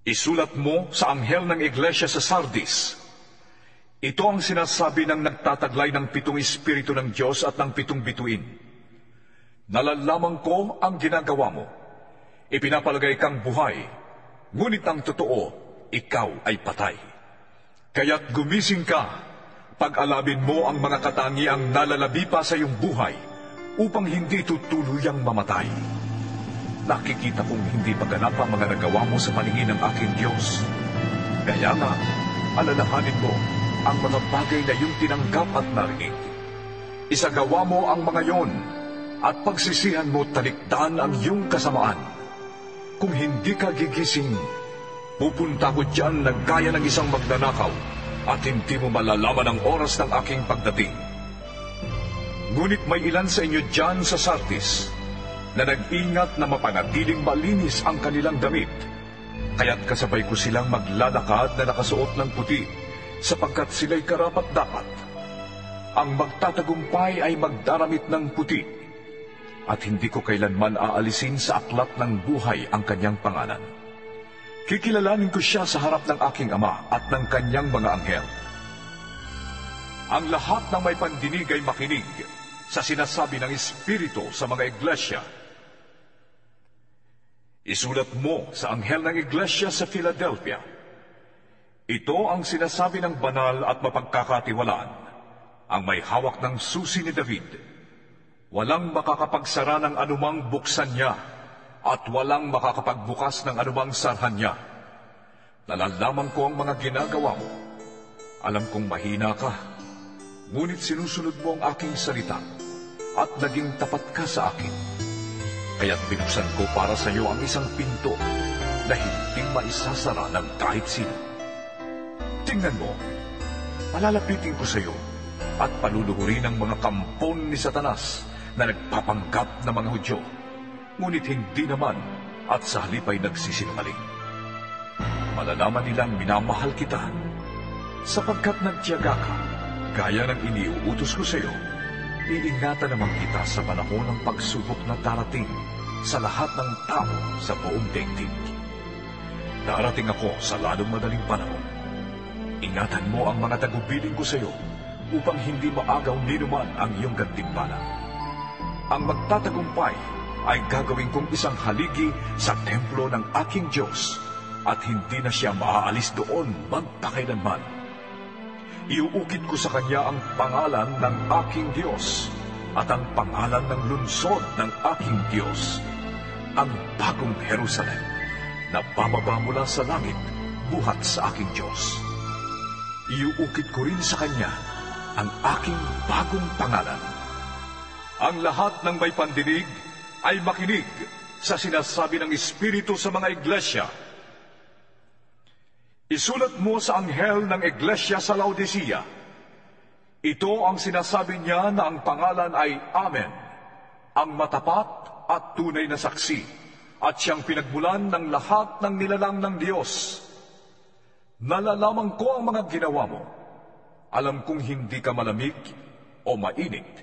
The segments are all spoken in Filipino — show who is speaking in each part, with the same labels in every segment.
Speaker 1: Isulat mo sa anghel ng iglesia sa Sardis. Ito ang sinasabi ng nagtataglay ng 7 Espiritu ng Diyos at ng 7 bituin. Nalalaman ko ang ginagawa mo. Ipinapalagay kang buhay, ngunit ang totoo, ikaw ay patay. Kaya't gumising ka, pag-alamin mo ang mga katangiang nalalabi pa sa iyong buhay, upang hindi tutuluyang mamatay. Nakikita kong hindi paganap ang mga nagawa mo sa paningin ng aking Diyos. Kaya nga, alalahanin mo ang mga bagay na iyong tinanggap at narinig. Isagawa mo ang mga yon, at pagsisihan mo talikdan ang iyong kasamaan. Kung hindi ka gigising, pupunta ko dyan na gaya ng isang magnanakaw, at hindi mo malalaman ang oras ng aking pagdating. Ngunit may ilan sa inyo dyan sa Sardis na nag-ingat na mapanatiling malinis ang kanilang damit, kaya't kasabay ko silang maglalakad na nakasuot ng puti, sapagkat sila'y karapat-dapat. Ang magtatagumpay ay magdaramit ng puti, at hindi ko kailanman aalisin sa aklat ng buhay ang kanyang pangalan. Kikilalanin ko siya sa harap ng aking Ama at ng kanyang mga anghel. Ang lahat ng may pandinig ay makinig sa sinasabi ng Espiritu sa mga iglesia. Isulat mo sa anghel ng iglesia sa Philadelphia. Ito ang sinasabi ng banal at mapagkakatiwalaan, ang may hawak ng susi ni David. Walang makakapagsara ng anumang buksan niya, at walang makakapagbukas ng anumang sarhan niya. Nalalaman ko ang mga ginagawa mo. Alam kong mahina ka, ngunit sinusunod mo ang aking salita, at naging tapat ka sa akin. Kaya't binuksan ko para sa iyo ang isang pinto na hindi maisasara ng kahit sino. Tingnan mo, palalapitin ko sa iyo at paluluhurin ang mga kampon ni Satanas na nagpapanggap na mga Hudyo, ngunit hindi naman at sa halip ay nagsisinungaling. Malalaman nilang minamahal kita, sapagkat nagtiyaga ka, gaya ng iniuutos ko sa iyo. Iingatan naman kita sa panahon ng pagsubok na darating sa lahat ng tao sa buong daigdig. Darating ako sa lalong madaling panahon. Ingatan mo ang mga tagubilin ko sa iyo upang hindi maagaw ni naman ang iyong gantimpala. Ang magtatagumpay ay gagawin kong isang haligi sa templo ng aking Diyos, at hindi na siya maaalis doon magpakailanman. Iuukit ko sa kanya ang pangalan ng aking Diyos at ang pangalan ng lungsod ng aking Diyos, ang bagong Jerusalem na bababa mula sa langit buhat sa aking Diyos. Iuukit ko rin sa kanya ang aking bagong pangalan. Ang lahat ng may pandinig ay makinig sa sinasabi ng Espiritu sa mga iglesia. Isulat mo sa anghel ng iglesia sa Laodicea. Ito ang sinasabi niya na ang pangalan ay Amen, ang matapat at tunay na saksi, at siyang pinagmulan ng lahat ng nilalang ng Diyos. Nalalaman ko ang mga ginawa mo. Alam kong hindi ka malamig o mainit.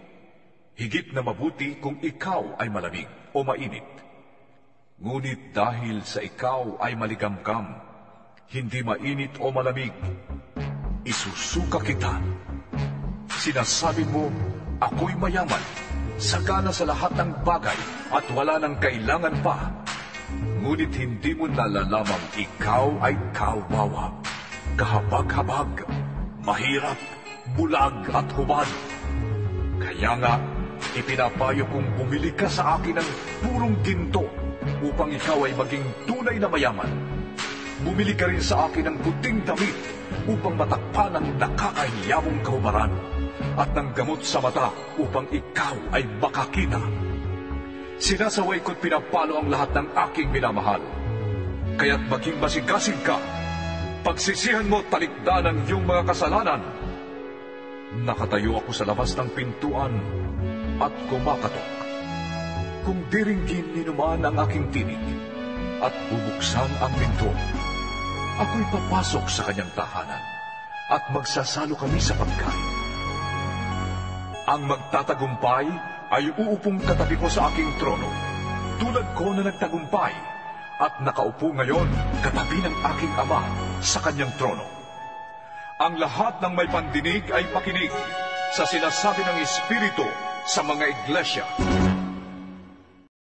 Speaker 1: Higit na mabuti kung ikaw ay malamig o mainit. Ngunit dahil sa ikaw ay maligamgam, hindi mainit o malamig, isusuka kita. Sinasabi mo, ako'y mayaman, sagana sa lahat ng bagay at wala nang kailangan pa. Ngunit hindi mo nalalamang ikaw ay kawawa, kahabag-habag, mahirap, bulag at hubad. Kaya nga, ipinapayo kong bumili ka sa akin ng purong ginto upang ikaw ay maging tunay na mayaman. Bumili ka rin sa akin ng puting damit upang matakpan ang nakakahiyamong kahubaran, at ng gamot sa mata upang ikaw ay makakita. Sinasaway ko't pinapalo ang lahat ng aking minamahal. Kaya't maging masigasig ka. Pagsisihan mo talikdan ang iyong mga kasalanan. Nakatayo ako sa labas ng pintuan at kumakatok. Kung diringgin ni naman ang aking tinig at bubuksan ang pinto, ako'y papasok sa kanyang tahanan at magsasalo kami sa pagkain. Ang magtatagumpay ay uupong katabi ko sa aking trono, tulad ko na nagtagumpay, at nakaupo ngayon katabi ng aking Ama sa kanyang trono. Ang lahat ng may pandinig ay makinig sa sinasabi ng Espiritu sa mga iglesia.